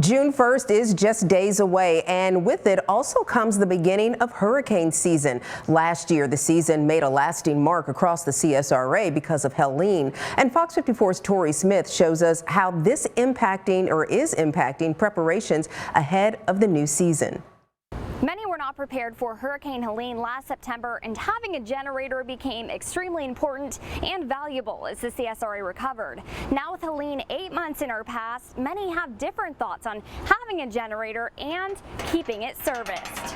June 1st is just days away, and with it also comes the beginning of hurricane season. Last year, the season made a lasting mark across the CSRA because of Helene. And Fox 54's Tori Smith shows us how this is impacting preparations ahead of the new season. Many were not prepared for Hurricane Helene last September, and having a generator became extremely important and valuable as the CSRA recovered. Now with Helene 8 months in our past, many have different thoughts on having a generator and keeping it serviced.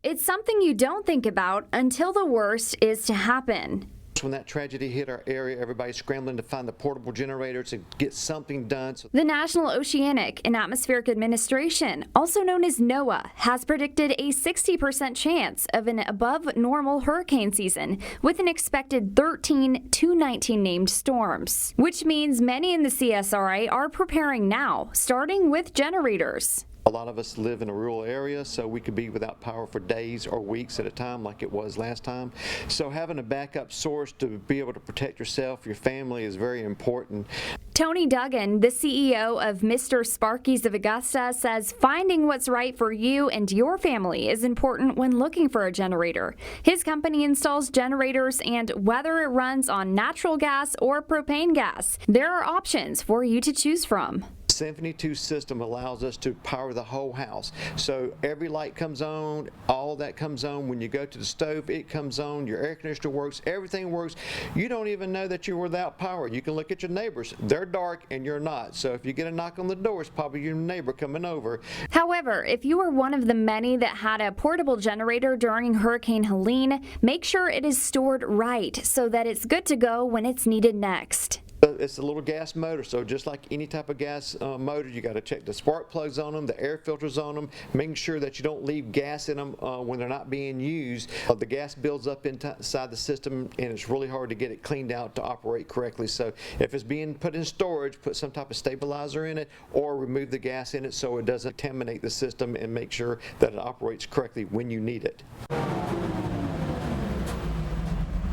It's something you don't think about until the worst is to happen. When that tragedy hit our area, everybody's scrambling to find the portable generator to get something done. The National Oceanic and Atmospheric Administration, also known as NOAA, has predicted a 60% chance of an above normal hurricane season with an expected 13 to 19 named storms, which means many in the CSRA are preparing now, starting with generators. A lot of us live in a rural area, so we could be without power for days or weeks at a time like it was last time. So having a backup source to be able to protect yourself, your family is very important. Tony Duggan, the CEO of Mr. Sparky's of Augusta, says finding what's right for you and your family is important when looking for a generator. His company installs generators, and whether it runs on natural gas or propane gas, there are options for you to choose from. 72 system allows us to power the whole house. So every light comes on, all that comes on. When you go to the stove, it comes on, your air conditioner works, everything works. You don't even know that you're without power. You can look at your neighbors. They're dark and you're not. So if you get a knock on the door, it's probably your neighbor coming over. However, if you are one of the many that had a portable generator during Hurricane Helene, make sure it is stored right so that it's good to go when it's needed next. It's a little gas motor, so just like any type of gas motor, you got to check the spark plugs on them, the air filters on them, making sure that you don't leave gas in them when they're not being used. The gas builds up inside the system, and it's really hard to get it cleaned out to operate correctly. So if it's being put in storage, put some type of stabilizer in it, or remove the gas in it so it doesn't contaminate the system, and make sure that it operates correctly when you need it.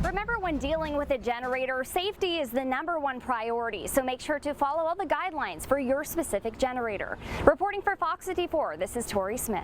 Remember, when dealing with a generator, safety is the #1 priority, so make sure to follow all the guidelines for your specific generator. Reporting for Fox 54, this is Tori Smith.